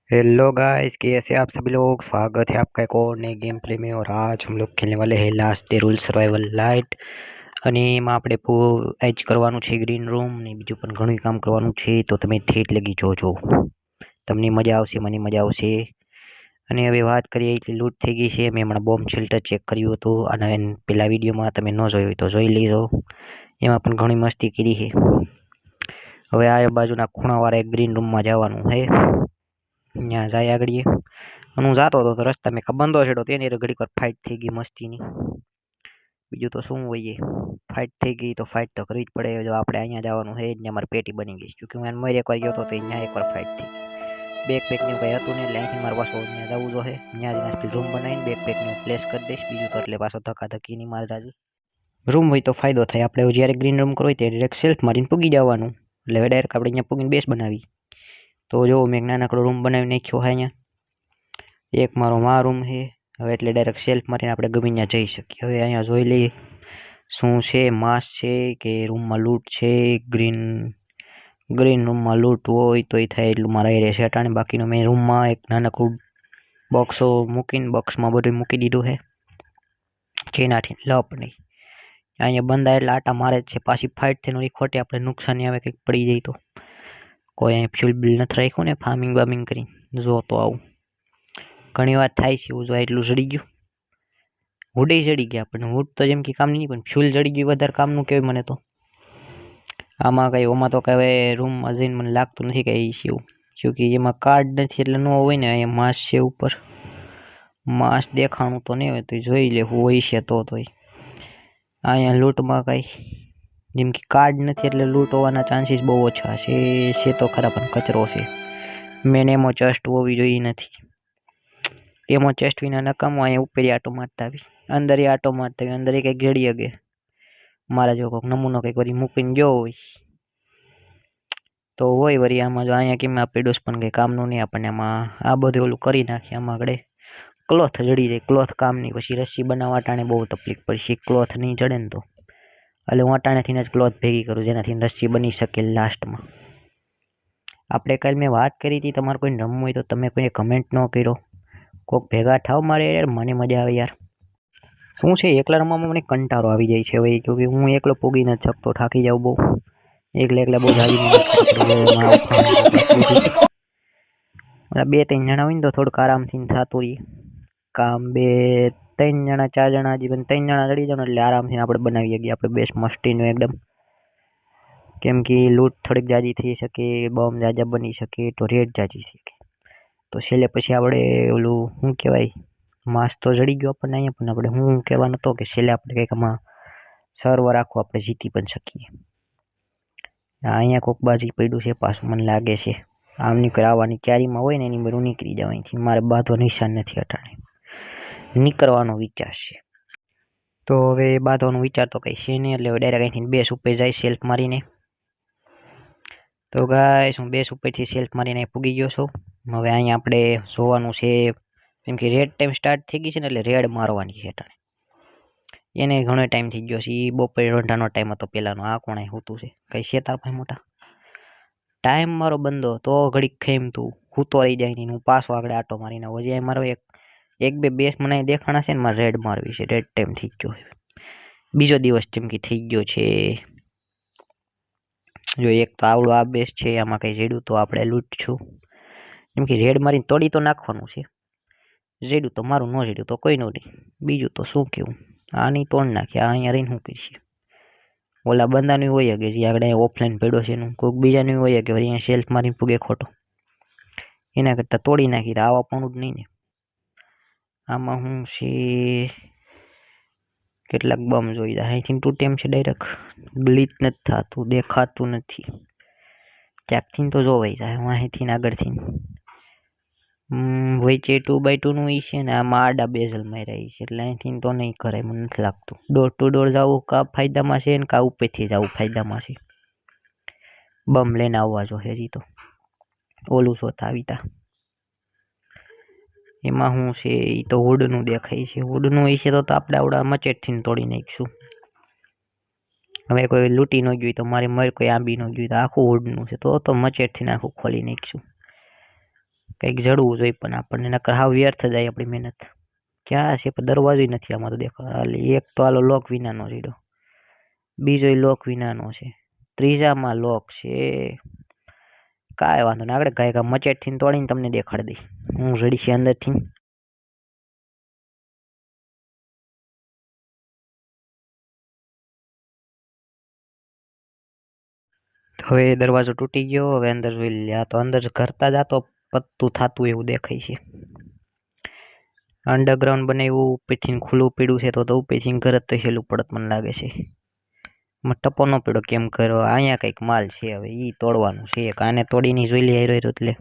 Hello guys, कैसे आप सभी लोग। स्वागत है आपका एक और नए गेम प्ले में। और आज हम लोग खेलने वाले हैं last day rule survival light. અને એમાં આપણે એજ કરવાનું છે ગ્રીન રૂમ ને બીજું પણ ઘણું કામ કરવાનું છે, તો તમે ઠેઠ લગી જોજો, તમને મજા આવશે, મને મજા આવશે। અને હવે વાત કરીએ એટલે લૂંટ થઈ ગઈ છે। મેં હમણાં બોમ્બ શેલ્ટર ચેક કર્યું હતું અને પેલા વિડીયોમાં તમે ન જોયું હોય તો જોઈ લેજો, એમાં પણ ઘણી મસ્તી કરી છે। હવે આ બાજુના ખૂણાવાળા એક ગ્રીન રૂમમાં જવાનું છે, ત્યાં જાય આગળ। હું જાતો હતો તો રસ્તા મેં બંધો છેડો તેની ઘડીક વાર ફાઇટ થઈ ગઈ મસ્તીની। બીજું તો શું હોય, ફાઇટ થઈ ગઈ તો ફાઇટ તો કરવી જ પડે। જો આપણે અહીંયા જવાનું છે ત્યાં મારી પેટી બની ગઈ, ક્योंकि હું મર એકવાર ગયો હતો તો ત્યાં એકવાર ફાઇટ થઈ ગઈ। બેકપેકનું કંઈ હતું નહીં એટલે અહીંથી મારે પાછો ત્યાં જવું જોઈએ, ત્યાં જ રૂમ બનાવીને બેકપેકનું પ્લેસ કરી દઈશ। બીજું તો એટલે પાછો ધક્કાધક્કી નહીં મારે જાજી। રૂમ હોય તો ફાયદો થાય, આપણે જ્યારે ગ્રીન રૂમ કરવો હોય ત્યારે ડાયરેક્ટ સેલ્ફ મારીને પૂગી જવાનું, એટલે હવે ડાયરેક્ટ આપણે અહીંયા પૂગીને બેસ બનાવી। તો જો મેં એક નાનકડો રૂમ બનાવી નાખ્યો છે અહીંયા, એક મારો રૂમ છે। હવે એટલે ડાયરેક્ટ સેલ્ફ મારીને આપણે ગમે ત્યાં જઈ શકીએ। હવે અહીંયા જોઈ લઈએ શું છે, માસ છે કે રૂમમાં લૂંટ છે। ગ્રીન રૂમમાં લૂંટ હોય તો એ થાય એટલું મારા એરિયા છે અટાણે। બાકીનો મેં રૂમમાં એક નાનકડું બોક્સો મૂકીને બોક્સમાં બધું મૂકી દીધું છે, જેનાથી લપ નહીં। અહીંયા બંદા એટલે આટા મારે જ છે, પાછી ફાઇટ થઈને ખોટી આપણે નુકસાની આવે, કંઈક પડી જાય તો। કોઈ અહીં ફ્યુલ બિલ નથી રાખ્યું ને ફાર્મિંગ બાર્મિંગ કરીને જો તો આવું ઘણી વાર થાય છે। એવું જો એટલું જડી ગયું, હુડે જડી ગયા આપણને। હુડ તો જેમ કે કામની નહીં, પણ ફ્યુલ જડી ગયું વધારે કામનું કહેવાય મને તો। આમાં કંઈ ઓમાં તો કંઈ હવે રૂમમાં જઈને મને લાગતું નથી કંઈ ઇશ્યુ, ક્યોંકિ એમાં કાર્ડ નથી એટલે ન હોય ને। અહીંયા માસ છે ઉપર, માસ દેખાણું તો નહીં હોય તો જોઈ લે હોય છે તો તોય। અહીંયા લૂંટમાં કંઈ જેમ કે કાર્ડ નથી એટલે લૂંટ હોવાના ચાન્સીસ બહુ ઓછા છે તો ખરા, પણ કચરો છે। મેન એમો ચેસ્ટ હોવી જોઈએ નથી, એમો ચેસ્ટ વિના નકામો। અહીંયા ઉપર આટો મારતા આવી, અંદર આટો મારતા આવી, અંદર કંઈક જડી અગે મારા જો કોઈક નમૂનો કંઈક વળી મૂકીને ગયો હોય તો હોય વળી। આમાં જો અહીંયા કેમ આ પેડોસ પણ કંઈ કામનું નહીં આપણને। આમાં આ બધું ઓલું કરી નાખીએ, આમાં આગળ ક્લોથ જડી જાય, ક્લોથ કામની, પછી રસ્સી બનાવવા અટાણે બહુ તકલીફ પડશે, ક્લોથ નહીં જડે ને તો। એટલે હું અટાણેથી જ ક્લોથ ભેગી કરું જેનાથી રસ્સી બની શકે લાસ્ટમાં। આપણે કાલે મેં વાત કરી હતી, તમારે કોઈ રમવું હોય તો તમે કોઈને કમેન્ટ ન કર્યો, કોઈક ભેગા થાવ મારે યાર, મને મજા આવે યાર। શું છે એકલા રમવામાં મને કંટાળો આવી જાય છે ભાઈ, ક્યોંકि હું એકલો પૂગી નથી શકતો, થાકી જાઉં બહુ। એકલા બહુ જાજી મહેનત કરવી પડે, મારા ઉફાળાની બસ બધી। બે ત્રણ જણા હોય ને તો થોડુંક આરામથી થતું રહીએ કામ। બે ત્રણ જણા ચાર જણા હજી પણ ત્રણ જણા ચડી જાવ એટલે આરામથી આપણે બનાવી શકીએ આપણે બેસ મસ્તીનું એકદમ। કેમ કે લૂંટ થોડીક જાજી થઈ શકે, બોમ્બ જાજા બની શકે, તો રેડ જાજી શકે, તો છેલ્લે પછી આપણે ઓલું શું કહેવાય, માસ તો જડી ગયો આપણને અહીંયા, પણ આપણે હું કહેવાનો હતો કે છેલ્લે આપણે કંઈક આમાં સર્વર આખું આપણે જીતી પણ શકીએ। અહીંયા કોક બાજી પડ્યું છે પાછું મને લાગે છે, આમની કોઈ આવવાની ક્યારીમાં હોય ને એની બધું નીકળી જાવ અહીંથી, મારે બાંધો નિશાન નથી અટાણે, નીકળવાનો વિચાર છે। તો હવે બાંધવાનો વિચાર તો કંઈ છે નહીં, એટલે ડાયરેક્ટ અહીંથી બેસ ઉપર જાય સેલ્ફ મારીને। તો ગાઈસ હું બેસ ઉપરથી સેલ્ફ મારીને પૂગી ગયો છું। હવે અહીંયા આપણે જોવાનું છે, કેમ કે રેડ ટાઈમ સ્ટાર્ટ થઈ ગઈ છે ને, એટલે રેડ મારવાની છે અટાણે। એને ઘણો ટાઈમ થઈ ગયો છે, એ બપોરે રોંઢાનો ટાઈમ હતો પહેલાંનો। આ કોણે હોતું છે કંઈ છે તાર ભાઈ મોટા, ટાઈમ મારો બંધો તો ઘડીક ખેમ તું હૂતો રહી જાય નહીં, હું પાછો આગળ આટો મારીને હજી મારો એક બે બેસ મને દેખાણા છે ને, મારે રેડ મારવી છે। રેડ ટાઈમ થઈ ગયો છે, બીજો દિવસ જેમ કે થઈ ગયો છે। જો એક તો આવડો આ બેસ છે, આમાં કંઈ જેડું તો આપણે લૂંટ છું, કેમ કે રેડ મારીને તોડી તો નાખવાનું છે। જેડું તો મારું ન જેડું તો કોઈ નહીં, બીજું તો શું કહેવું, આની તોડ નાખી, આ અહીંયા રહીને શું કરીશે। ઓલા બંદાનું હોય કે જે આગળ ઓફલાઈન પડ્યો છે એનું, કોઈક બીજાનું હોય કે અહીંયા સેલ્ફ મારીને પૂગે ખોટો, એના કરતાં તોડી નાખી તો આવા પણ જ નહીં ને। આમાં હું છે કેટલાક બમ જોઈ જાય, અહીંથી તૂટે એમ છે ડાયરેક્ટ, ગ્લિચ નથી થતું, દેખાતું નથી, ક્યાંકથી તો જોવાઈ જાય। હું અહીંથી આગળથી વચ્ચે 2x2નું એ છે ને, આમાં આડા બેઝલ માર્યા છે, એટલે અહીંથી તો નહીં કરાય મને નથી લાગતું। ડોર ટુ ડોર જવું કા ફાયદામાં છે ને કા ઉપરથી જવું ફાયદામાં છે। બમ લઈને આવવા જો હજી તો ઓલું શોતા આવીતા, એમાં શું છે એ તો હુડનું દેખાય છે, હુડનું એ છે તો આપણે આવડા મચેટથી તોડી નાખીશું। હવે કોઈ લૂંટી ન ગયું તો મારી મર કોઈ આંબી ન ગયું તો આખું હુડનું છે, તો મચેટથી આખું ખોલી નાખીશું। કંઈક જડવું જોઈએ પણ આપણને નકર હાવ વ્યર્થ જાય આપણી મહેનત. ક્યાં છે પણ દરવાજો નથી આમાં તો દેખો. એક તો આલો લોક વિનાનો રીડો, બીજોય લોક વિનાનો છે, ત્રીજામાં લોક છે. કાંઈ વાંધો નહીં, આપણે ગાયકા મચેટથી તોડીને તમને દેખાડી દઈ હું રેડી છે અંદરથી. હવે દરવાજો તૂટી ગયો. હવે અંદર જોઈ લે. આ તો અંદર કરતા જ આ તો પત્તું થતું એવું દેખાય છે. અંડરગ્રાઉન્ડ બનાવ્યું, ઉપરથી ખુલ્લું પીડ્યું છે તો ઉપરથી ઘર જ તો હેલું પડત મને લાગે છે. ટપો ન પીડો કેમ કરો. અહીંયા કંઈક માલ છે, હવે ઈ તોડવાનું છે. કાને તોડીને જોઈ લે હારો એટલે.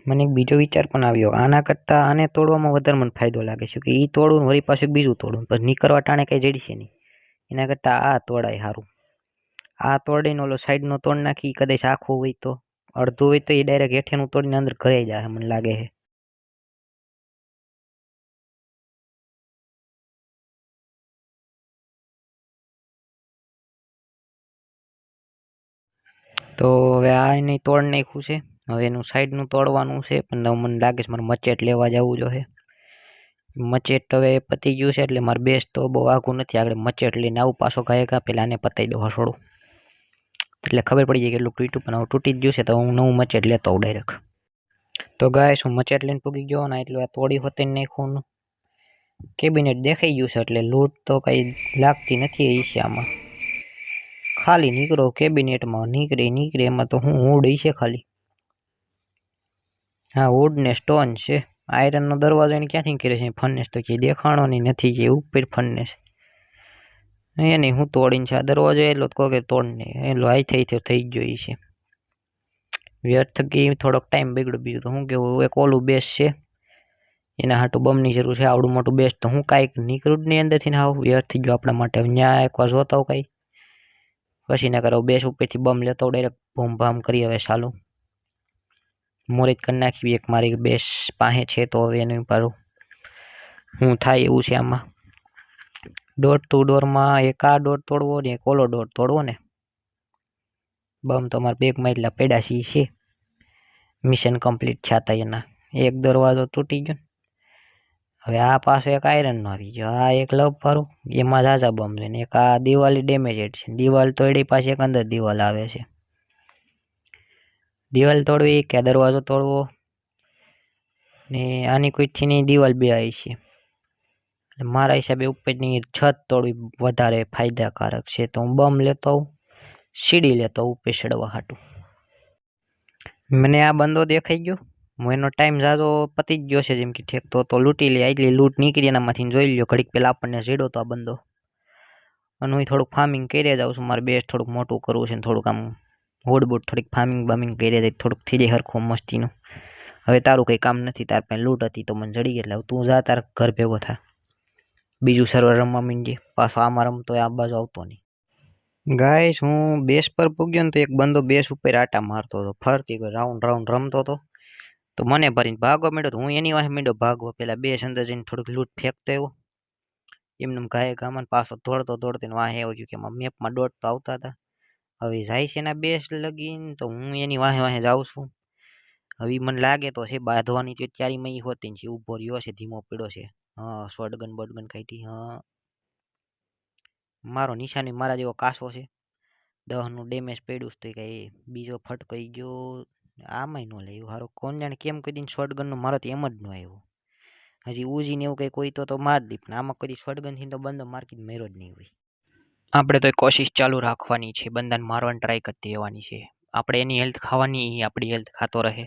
મને એક બીજો વિચાર પણ આવ્યો. આના કરતાં આને તોડવામાં વધારે મને ફાયદો લાગે છે કે ઈ તોડવું વળી પાછું બીજું તોડવું, પછી નીકળવા ટાણે કંઈ જડશે નહીં. એના કરતાં આ તોડાય સારું. આ તોડીને ઓલો સાઈડનો તોડ નાખી, કદાચ આખું હોય તો, અડધું હોય તો એ ડાયરેક્ટ હેઠેનું તોડીને અંદર ઘરે જાય મને લાગે છે. તો હવે આ એને તોડ નાખ્યું છે. હવે એનું સાઈડનું તોડવાનું છે પણ મને લાગે છે મારે મચેટ લેવા જવું જોઈએ. મચેટ હવે પતી ગયું છે એટલે મારે બેસ તો બહુ આઘું નથી. આગળ મચેટ લઈને આવું પાછો ગાયકા પહેલાં આને પતાવી દઉં હસોડું, એટલે ખબર પડી જાય કે એટલું તૂટ્યું. પણ હવે તૂટી જ ગયું છે તો હું નવું મચેટ લેતો આવું ડાયરેક્ટ. તો ગાય હું મચેટ લઈને પૂગી ગયો ને એટલું આ તોડી હોતી નાખ્યું. કેબિનેટ દેખાઈ ગયું છે એટલે લૂંટ તો કંઈ લાગતી નથી એ છે આમાં. ખાલી નીકળો કેબિનેટમાં નીકળે એમાં તો હું હુડ છે ખાલી. હા, વુડ ને સ્ટોન છે. આયરનનો દરવાજો એને ક્યાંથી કરે છે ફર્નેસ તો કે દેખાણો નહીં નથી કે ઉપર ફર્નેસ એને હું તોડીને છે. આ દરવાજો એટલો કહો કે તોડને એટલો આઈ થઈ ગયો એ છે. વ્યર્થ કે થોડોક ટાઈમ બગડ્યો. બીજું તો હું કેવું, એક ઓલું બેસ છે એના હાટું બમની જરૂર છે. આવડું મોટું બેસ તો હું કાંઈક નીકળું જ નહીં અંદરથી ને હાવ વ્યર્થ થઈ ગયો આપણા માટે. ત્યાં એકવાર જોતા હોઉં કાંઈ પછી ના કરો. બેસ ઉપરથી બમ લેતો ડાયરેક્ટ ભૂમ ભામ કરી હવે ચાલુ મોરેજ કરી નાખી. એક મારી બેસ પાસે છે તો હવે એનું પાછું હું થાય એવું છે આમાં. ડોર ટુ ડોરમાં એક આ ડોર તોડવો ને એક ઓલો ડોર તોડવો ને. બમ તો મારા બેગમાં એટલા પેડા છે. મિશન કમ્પ્લીટ થયા હતા એના. એક દરવાજો તૂટી ગયો. હવે આ પાસે એક આયરનનો આવી ગયો. આ એક લવ વાળું એમાં ઝાઝા બમ છે ને એક આ દિવાલી ડેમેજેડ છે. દિવાલ તો એડી પાસે એક અંદર દિવાલ આવે છે. દિવાલ તોડવી કે દરવાજો તોડવો ને આની કોઈથી ની દિવાલ બે આવી છે. મારા હિસાબે ઉપરની છત તોડવી વધારે ફાયદાકારક છે. તો હું બમ લેતો હોઉં, સીડી લેતો ઉપર ચડવા હાટું. મને આ બંદો દેખાઈ ગયો. હું એનો ટાઈમ ઝાઝો પતી જ ગયો છે જેમ કે ઠેક તો લૂંટી લે. એટલી લૂંટ નીકળી એનામાંથી જોઈ લ્યો. ઘડીક પહેલાં આપણને ઝીડો તો આ બંદો. અને હું થોડુંક ફાર્મિંગ કરી જાઉં છું. મારે બેસ થોડુંક મોટું કરવું છે ને થોડુંક આમ હોડબોટ થોડીક ફાર્મિંગ બાર્મિંગ કરી જાય થોડુંક થઈ જાય હરખું મસ્તીનું. હવે તારું કંઈ કામ નથી. તાર પાસે લૂંટ હતી તો મને જડી એટલે તું જા તાર ઘર ભેગો થા. બીજું સર્વર રમવા માંડીએ. પાછો આમાં રમતો આ બાજુ આવતો નહીં. ગાઈસ હું બેસ પર પૂગ્યો ને તો એક બંદો બેસ ઉપર આટા મારતો હતો. ફરતી રાઉન્ડ રાઉન્ડ રમતો હતો. તો મને ભરીને ભાગવા માંડ્યો તો હું એની વાંહે માંડ્યો ભાગવા. પહેલાં બેસ અંદર જઈને થોડુંક લૂંટ ફેંકતો એવો. એમને ગાય ગામન પાછો દોડતો ને વાંહે આવ્યો કે મેપમાં ડોટ તો આવતા હતા. હવે જાય છે એના બેસ લગીને તો હું એની વાંહે જાઉં છું. હવે મને લાગે તો છે બાંધવાની તૈયારીમાં એ હોતી છે. ઊભો રહ્યો છે, ધીમો પીડ્યો છે. હા, શોટગન બોટગન કાઢી. હા, મારો નિશાની મારા જેવો કાસો છે. 10નું ડેમેજ પડ્યું તો કંઈ બીજો ફટકાઈ ગયો. આમાંય ન લેવું સારું. કોણ જાણે કેમ કોઈ દિન શોટગનનું મારો તો એમ જ ન આવ્યું. હજી ઉજીને એવું કંઈક હોય તો માર દી. પણ આમાં કોઈ શોટગનથી તો બંદો માર્કેટ મેરો જ નહીં હોય. આપણે તો કોશિશ ચાલુ રાખવાની છે. બંદાને મારવાની ટ્રાય કરતી રહેવાની છે. આપણે એની હેલ્થ ખાવાની, આપણી હેલ્થ ખાતો રહે.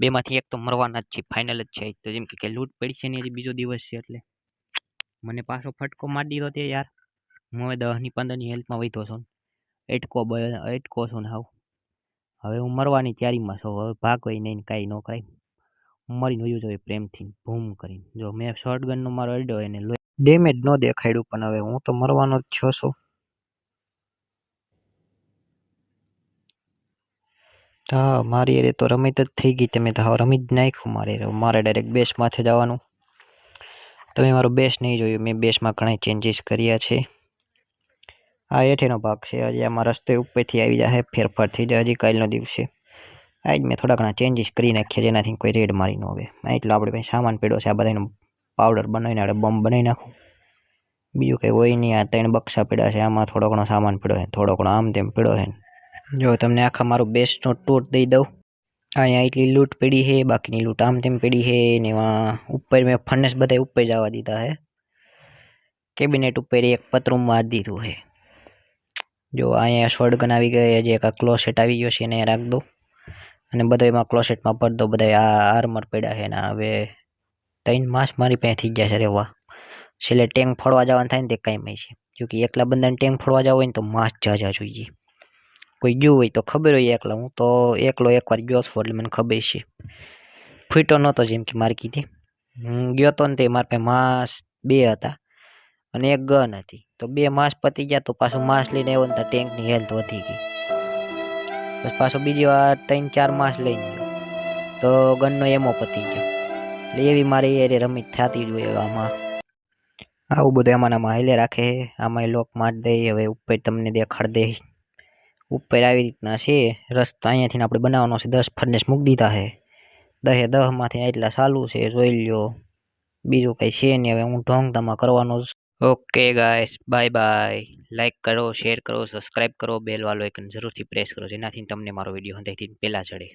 બેમાંથી એક તો મરવાના જ છે. ફાઇનલ જ છે. તો જેમ કે લૂંટ પડી છે ને હજી બીજો દિવસ છે એટલે મને પાછો ફટકો મારી દીધો તે યાર. હું હવે 10ની 15ની હેલ્થમાં વધ્યો છું. એટકો છું ને હાવ. હવે હું મરવાની તૈયારીમાં છું. હવે ભાગવાય નહીં કાંઈ ન કાંઈ. હું મરીને વયું જોઈએ પ્રેમથી ભૂમ કરીને. જો મેં શોટગનનો મારો અડ્યો એને ડેમેજ ન દેખાડ્યું પણ હવે હું તો મરવાનો જ છો છું. હા, મારી અરે તો રમી જ થઈ ગઈ. તમે તો રમી જ નાખ્યું મારે ડાયરેક્ટ બેસ માથે જવાનું. તમે મારો બેસ નહીં જોયું. મેં બેસમાં ઘણા ચેન્જીસ કર્યા છે. આ હેઠેનો ભાગ છે, હજી આમાં રસ્તે ઉપરથી આવી જાય ફેરફાર થઈ જાય હજી કાલનો દિવસે. આજ મેં થોડા ઘણા ચેન્જીસ કરી નાખ્યા જેનાથી કોઈ રેડ મારી ન આવે. એટલો આપણે પાસે સામાન પડ્યો છે, આ બધાનો પાવડર બનાવીને આપણે બોમ્બ બનાવી નાખું. બીજું કંઈ હોય નહીં. આ 3 બક્સા પડ્યા છે, આમાં થોડો ઘણો સામાન પડ્યો છે, થોડો ઘણો આમ તેમ પડ્યો છે. જો તમને આખા મારું બેસ્ટનો ટૂર દઈ દઉં. અહીંયા એટલી લૂંટ પડી છે, બાકીની લૂંટ આમ તેમ પડી છે ને એમાં ઉપર મેં ફર્નેસ બધા ઉપર જવા દીધા છે. કેબિનેટ ઉપર એક પતરું મારી દીધું છે. જો અહીંયા શોટગન આવી ગઈ, હજી એક ક્લોસેટ આવી ગયો છે, એને રાખ દો. અને બધા એમાં ક્લોસેટમાં ભરી દો. બધા આ આર્મર પડ્યા છે ને હવે 3 માસ મારી પાસે થઈ ગયા છે. અરે વાહ! છેલ્લે ટેન્ક ફોડવા જવાનું થાય ને તે કાંઈ છે, જો કે એકલા બંદાને ટેન્ક ફોડવા જવું હોય ને તો માસ જાજા જોઈએ. કોઈ ગયું હોય તો ખબર હોય એકલા. હું તો એકલો એકવાર ગયો છું એટલે મને ખબર છે. ફૂટ્યો નહોતો જેમ કે મારી કીધી. હું ગયો તો ને તે મારા પાસે માસ 2 હતા અને એક ગન હતી. તો 2 માસ પતી ગયા તો પાછું માસ લઈને આવ્યો ને તો ટેન્કની હેલ્થ વધી ગઈ. પછી પાછો બીજી વાર 3-4 માસ લઈને ગયો તો ગનનો એમો પતી ગયો. એટલે એવી મારી એ રમી થતી જ હોય આમાં. આવું બધું એમાંનામાં હાલે રાખે. આમાં લોક મારી દે. હવે ઉપર તમને દેખાડ દે. ઉપર આવી રીતના છે રસ્તા. અહીંયાથી આપણે બનાવવાનો છે. 10 ફર્નેસ મૂકી દીધા છે. 10 માંથી એટલા ચાલુ છે, જોઈ લ્યો. બીજું કંઈ છે નહીં. હવે હું ઢોંગધામાં કરવાનો જ. Okay guys, bye bye. Like કરો, શેર કરો, સબસ્ક્રાઈબ કરો, બેલ વાળો આઇકન જરૂરથી પ્રેસ કરો જેનાથી તમને મારો વિડીયો હંધાઈથી પહેલા ચડે.